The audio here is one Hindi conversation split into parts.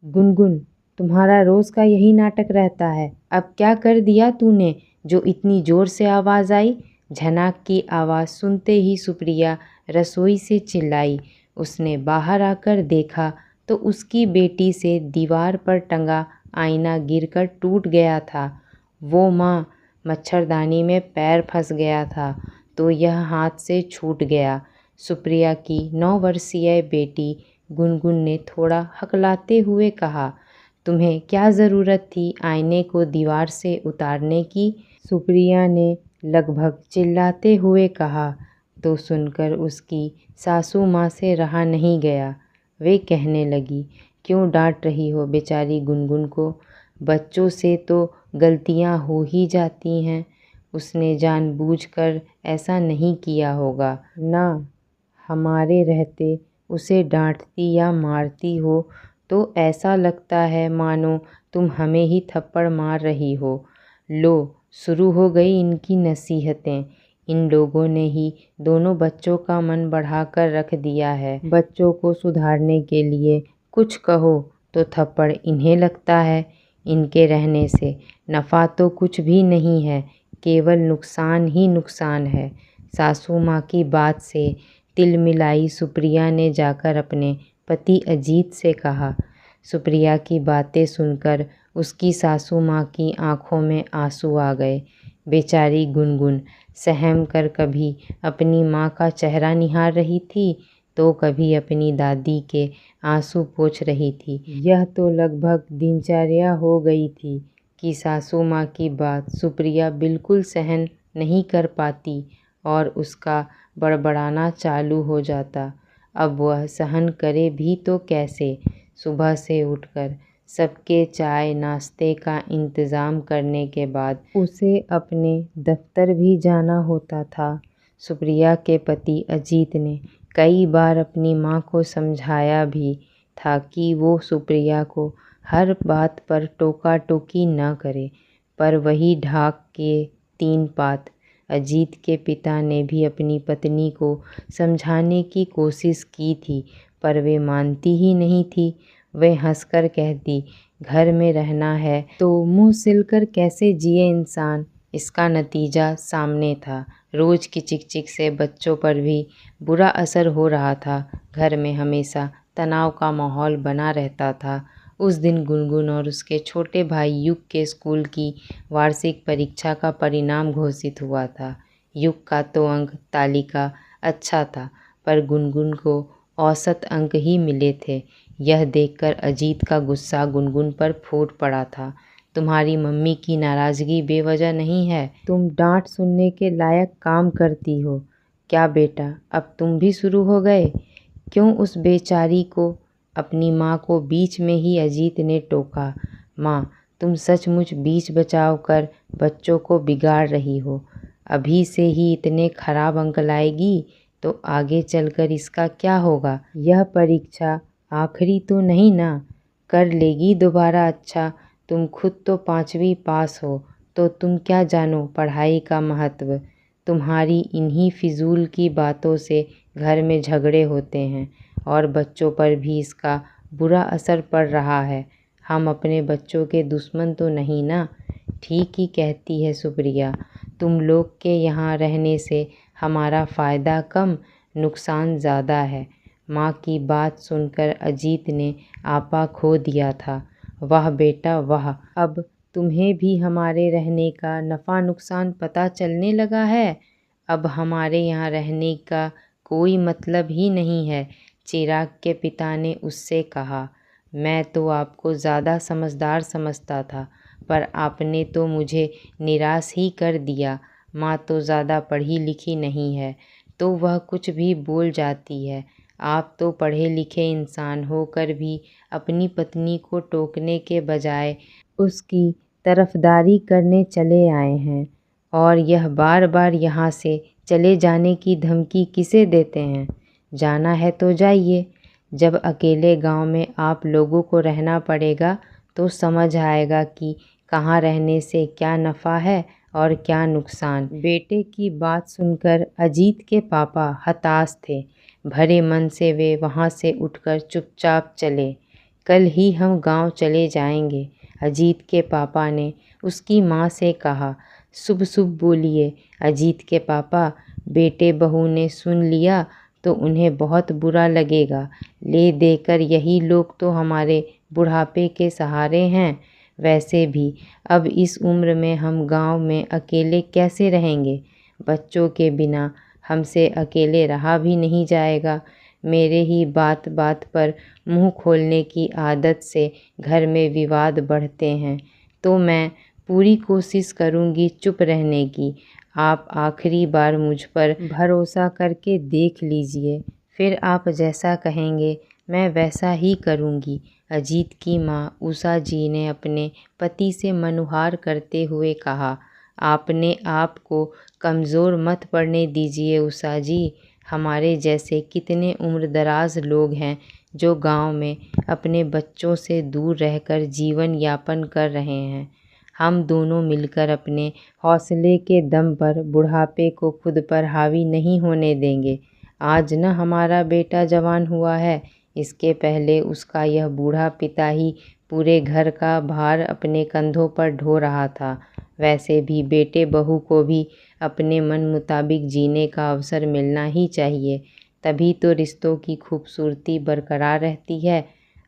गुनगुन, तुम्हारा रोज का यही नाटक रहता है। अब क्या कर दिया तूने जो इतनी जोर से आवाज आई? झनाक की आवाज सुनते ही सुप्रिया रसोई से चिल्लाई। उसने बाहर आकर देखा तो उसकी बेटी से दीवार पर टंगा आईना गिरकर टूट गया था। वो माँ, मच्छरदानी में पैर फंस गया था तो यह हाथ से छूट गया। सुप्रिया की 9 वर्षीय बेटी गुनगुन ने थोड़ा हकलाते हुए कहा, तुम्हें क्या ज़रूरत थी आईने को दीवार से उतारने की? सुप्रिया ने लगभग चिल्लाते हुए कहा। तो सुनकर उसकी सासू माँ से रहा नहीं गया। वे कहने लगी, क्यों डांट रही हो बेचारी गुनगुन को? बच्चों से तो गलतियाँ हो ही जाती हैं। उसने जानबूझकर ऐसा नहीं किया होगा ना। हमारे रहते उसे डांटती या मारती हो तो ऐसा लगता है मानो तुम हमें ही थप्पड़ मार रही हो। लो, शुरू हो गई इनकी नसीहतें। इन लोगों ने ही दोनों बच्चों का मन बढ़ाकर रख दिया है। बच्चों को सुधारने के लिए कुछ कहो तो थप्पड़ इन्हें लगता है। इनके रहने से नफ़ा तो कुछ भी नहीं है, केवल नुकसान ही नुकसान है। सासू माँ की बात से तिलमिलाई सुप्रिया ने जाकर अपने पति अजीत से कहा। सुप्रिया की बातें सुनकर उसकी सासू माँ की आंखों में आंसू आ गए। बेचारी गुनगुन सहम कर कभी अपनी माँ का चेहरा निहार रही थी तो कभी अपनी दादी के आंसू पोंछ रही थी। यह तो लगभग दिनचर्या हो गई थी कि सासू माँ की बात सुप्रिया बिल्कुल सहन नहीं कर पाती और उसका बड़बड़ाना चालू हो जाता। अब वह सहन करे भी तो कैसे? सुबह से उठकर सबके चाय नाश्ते का इंतज़ाम करने के बाद उसे अपने दफ्तर भी जाना होता था। सुप्रिया के पति अजीत ने कई बार अपनी माँ को समझाया भी था कि वो सुप्रिया को हर बात पर टोका टोकी न करे, पर वही ढाक के 3 पात। अजीत के पिता ने भी अपनी पत्नी को समझाने की कोशिश की थी पर वे मानती ही नहीं थी। वे हंसकर कहती, घर में रहना है तो मुंह सिलकर कैसे जिए इंसान। इसका नतीजा सामने था। रोज की चिकचिक से बच्चों पर भी बुरा असर हो रहा था। घर में हमेशा तनाव का माहौल बना रहता था। उस दिन गुनगुन और उसके छोटे भाई युग के स्कूल की वार्षिक परीक्षा का परिणाम घोषित हुआ था। युग का तो अंक तालिका अच्छा था पर गुनगुन को औसत अंक ही मिले थे। यह देखकर अजीत का गुस्सा गुनगुन पर फूट पड़ा था। तुम्हारी मम्मी की नाराज़गी बेवजह नहीं है। तुम डांट सुनने के लायक काम करती हो। क्या बेटा, अब तुम भी शुरू हो गए? क्यों उस बेचारी को? अपनी माँ को बीच में ही अजीत ने टोका। माँ, तुम सचमुच बीच बचाव कर बच्चों को बिगाड़ रही हो। अभी से ही इतने खराब अंक लाएगी तो आगे चलकर इसका क्या होगा? यह परीक्षा आखिरी तो नहीं ना? कर लेगी दोबारा अच्छा। तुम खुद तो 5वीं पास हो तो तुम क्या जानो पढ़ाई का महत्व। तुम्हारी इन्हीं फिजूल की बातों से घर में झगड़े होते हैं और बच्चों पर भी इसका बुरा असर पड़ रहा है। हम अपने बच्चों के दुश्मन तो नहीं ना? ठीक ही कहती है सुप्रिया। तुम लोग के यहाँ रहने से हमारा फ़ायदा कम, नुकसान ज़्यादा है। माँ की बात सुनकर अजीत ने आपा खो दिया था। वाह बेटा वाह, अब तुम्हें भी हमारे रहने का नफ़ा नुकसान पता चलने लगा है। अब हमारे यहाँ रहने का कोई मतलब ही नहीं है। चिराग के पिता ने उससे कहा। मैं तो आपको ज़्यादा समझदार समझता था पर आपने तो मुझे निराश ही कर दिया। माँ तो ज़्यादा पढ़ी लिखी नहीं है तो वह कुछ भी बोल जाती है। आप तो पढ़े लिखे इंसान होकर भी अपनी पत्नी को टोकने के बजाय उसकी तरफदारी करने चले आए हैं और यह बार बार यहाँ से चले जाने की धमकी किसे देते हैं? जाना है तो जाइए। जब अकेले गांव में आप लोगों को रहना पड़ेगा तो समझ आएगा कि कहाँ रहने से क्या नफ़ा है और क्या नुकसान। बेटे की बात सुनकर अजीत के पापा हताश थे। भरे मन से वे वहाँ से उठकर चुपचाप चले। कल ही हम गांव चले जाएंगे। अजीत के पापा ने उसकी माँ से कहा। शुभ शुभ बोलिए। अजीत के पापा, बेटे बहू ने सुन लिया तो उन्हें बहुत बुरा लगेगा। ले देकर यही लोग तो हमारे बुढ़ापे के सहारे हैं। वैसे भी अब इस उम्र में हम गांव में अकेले कैसे रहेंगे? बच्चों के बिना हमसे अकेले रहा भी नहीं जाएगा। मेरे ही बात बात पर मुंह खोलने की आदत से घर में विवाद बढ़ते हैं, तो मैं पूरी कोशिश करूंगी चुप रहने की। आप आखिरी बार मुझ पर भरोसा करके देख लीजिए, फिर आप जैसा कहेंगे मैं वैसा ही करूंगी। अजीत की माँ उषा जी ने अपने पति से मनुहार करते हुए कहा। आपने आप को कमज़ोर मत पड़ने दीजिए उषा जी। हमारे जैसे कितने उम्रदराज लोग हैं जो गांव में अपने बच्चों से दूर रहकर जीवन यापन कर रहे हैं। हम दोनों मिलकर अपने हौसले के दम पर बुढ़ापे को खुद पर हावी नहीं होने देंगे। आज न हमारा बेटा जवान हुआ है, इसके पहले उसका यह बूढ़ा पिता ही पूरे घर का भार अपने कंधों पर ढो रहा था। वैसे भी बेटे बहू को भी अपने मन मुताबिक जीने का अवसर मिलना ही चाहिए, तभी तो रिश्तों की खूबसूरती बरकरार रहती है।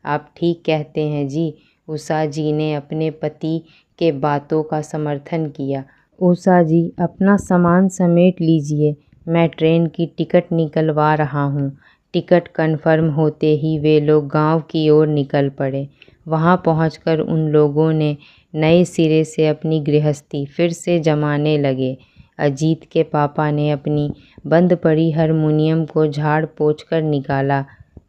आप ठीक कहते हैं जी। उषा जी ने अपने पति के बातों का समर्थन किया। उषा जी, अपना सामान समेट लीजिए, मैं ट्रेन की टिकट निकलवा रहा हूँ। टिकट कन्फर्म होते ही वे लोग गांव की ओर निकल पड़े। वहां पहुंचकर उन लोगों ने नए सिरे से अपनी गृहस्थी फिर से जमाने लगे। अजीत के पापा ने अपनी बंद पड़ी हारमोनियम को झाड़ पोंछ कर निकाला।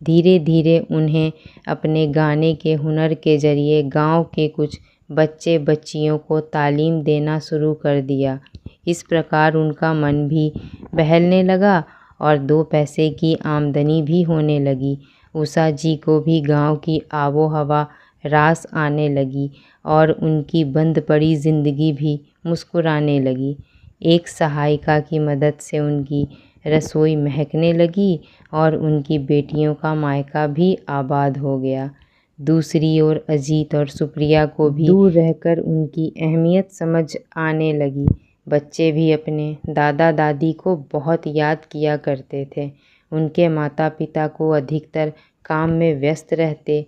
धीरे धीरे उन्हें अपने गाने के हुनर के जरिए गांव के कुछ बच्चे बच्चियों को तालीम देना शुरू कर दिया। इस प्रकार उनका मन भी बहलने लगा और 2 पैसे की आमदनी भी होने लगी। उषा जी को भी गांव की आबो हवा रास आने लगी और उनकी बंद पड़ी जिंदगी भी मुस्कुराने लगी। एक सहायिका की मदद से उनकी रसोई महकने लगी और उनकी बेटियों का मायका भी आबाद हो गया। दूसरी ओर अजीत और सुप्रिया को भी दूर रहकर उनकी अहमियत समझ आने लगी। बच्चे भी अपने दादा दादी को बहुत याद किया करते थे। उनके माता पिता को अधिकतर काम में व्यस्त रहते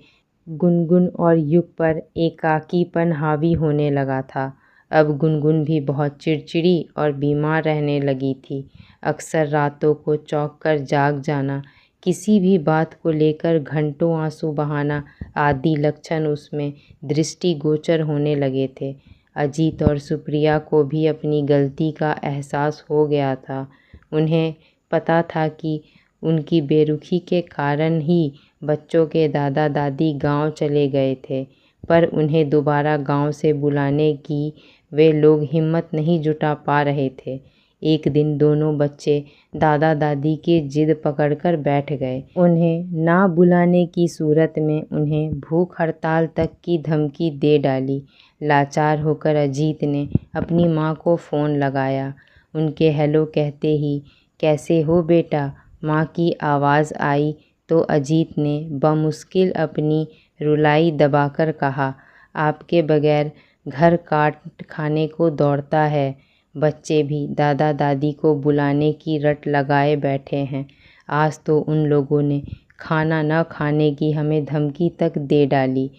गुनगुन और युग पर एकाकीपन हावी होने लगा था। अब गुनगुन भी बहुत चिड़चिड़ी और बीमार रहने लगी थी। अक्सर रातों को चौंक कर जाग जाना, किसी भी बात को लेकर घंटों आंसू बहाना आदि लक्षण उसमें दृष्टिगोचर होने लगे थे। अजीत और सुप्रिया को भी अपनी गलती का एहसास हो गया था। उन्हें पता था कि उनकी बेरुखी के कारण ही बच्चों के दादा दादी गांव चले गए थे, पर उन्हें दोबारा गांव से बुलाने की वे लोग हिम्मत नहीं जुटा पा रहे थे। एक दिन दोनों बच्चे दादा दादी की जिद पकड़कर बैठ गए। उन्हें ना बुलाने की सूरत में उन्हें भूख हड़ताल तक की धमकी दे डाली। लाचार होकर अजीत ने अपनी माँ को फ़ोन लगाया। उनके हेलो कहते ही कैसे हो बेटा, माँ की आवाज़ आई तो अजीत ने बमुश्किल अपनी रुलाई दबाकर कहा, आपके बगैर घर काट खाने को दौड़ता है। बच्चे भी दादा दादी को बुलाने की रट लगाए बैठे हैं। आज तो उन लोगों ने खाना न खाने की हमें धमकी तक दे डाली।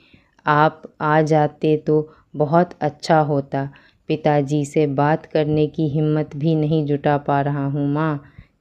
आप आ जाते तो बहुत अच्छा होता। पिताजी से बात करने की हिम्मत भी नहीं जुटा पा रहा हूँ माँ।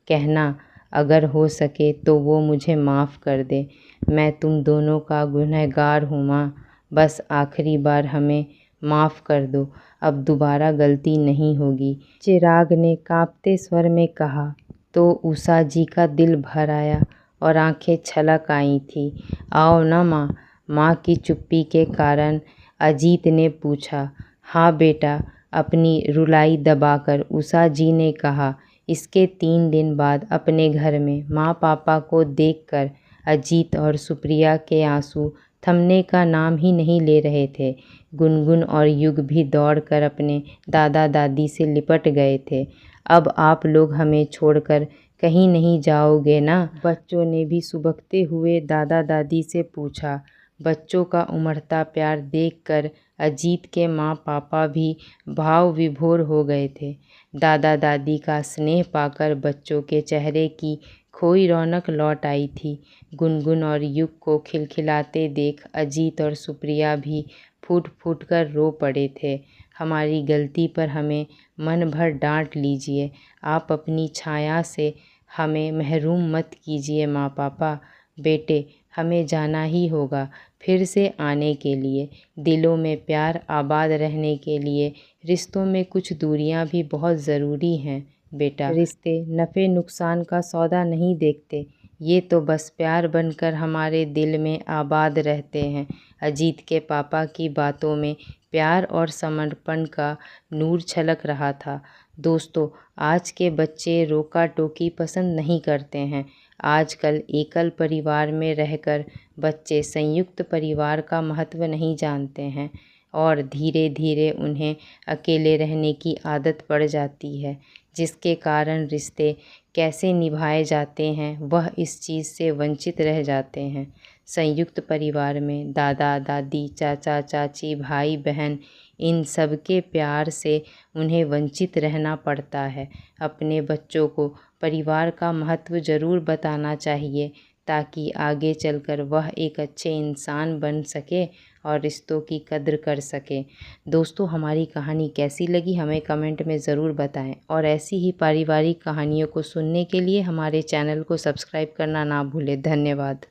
कहना अगर हो सके तो वो मुझे माफ़ कर दे। मैं तुम दोनों का गुनहगार हूँ माँ। बस आखिरी बार हमें माफ़ कर दो, अब दोबारा गलती नहीं होगी। चिराग ने कांपते स्वर में कहा तो उषा जी का दिल भर आया और आंखें छलक आई थी। आओ ना माँ। माँ की चुप्पी के कारण अजीत ने पूछा। हाँ बेटा, अपनी रुलाई दबाकर उषा जी ने कहा। इसके 3 दिन बाद अपने घर में माँ पापा को देखकर अजीत और सुप्रिया के आंसू थमने का नाम ही नहीं ले रहे थे। गुनगुन और युग भी दौड़कर अपने दादा दादी से लिपट गए थे। अब आप लोग हमें छोड़कर कहीं नहीं जाओगे ना? बच्चों ने भी सुबकते हुए दादा दादी से पूछा। बच्चों का उमड़ता प्यार देखकर अजीत के माँ पापा भी भाव विभोर हो गए थे। दादा दादी का स्नेह पाकर बच्चों के चेहरे की खोई रौनक लौट आई थी। गुनगुन और युग को खिलखिलाते देख अजीत और सुप्रिया भी फूट फूट कर रो पड़े थे। हमारी गलती पर हमें मन भर डांट लीजिए, आप अपनी छाया से हमें महरूम मत कीजिए माँ पापा। बेटे, हमें जाना ही होगा फिर से आने के लिए। दिलों में प्यार आबाद रहने के लिए रिश्तों में कुछ दूरियां भी बहुत ज़रूरी हैं बेटा। रिश्ते नफ़े नुकसान का सौदा नहीं देखते, ये तो बस प्यार बनकर हमारे दिल में आबाद रहते हैं। अजीत के पापा की बातों में प्यार और समर्पण का नूर छलक रहा था। दोस्तों, आज के बच्चे रोका टोकी पसंद नहीं करते हैं। आजकल एकल परिवार में रहकर बच्चे संयुक्त परिवार का महत्व नहीं जानते हैं और धीरे धीरे उन्हें अकेले रहने की आदत पड़ जाती है, जिसके कारण रिश्ते कैसे निभाए जाते हैं वह इस चीज़ से वंचित रह जाते हैं। संयुक्त परिवार में दादा दादी, चाचा चाची, भाई बहन, इन सबके प्यार से उन्हें वंचित रहना पड़ता है। अपने बच्चों को परिवार का महत्व ज़रूर बताना चाहिए ताकि आगे चलकर वह एक अच्छे इंसान बन सके और रिश्तों की कद्र कर सके। दोस्तों, हमारी कहानी कैसी लगी हमें कमेंट में ज़रूर बताएं और ऐसी ही पारिवारिक कहानियों को सुनने के लिए हमारे चैनल को सब्सक्राइब करना ना भूलें। धन्यवाद।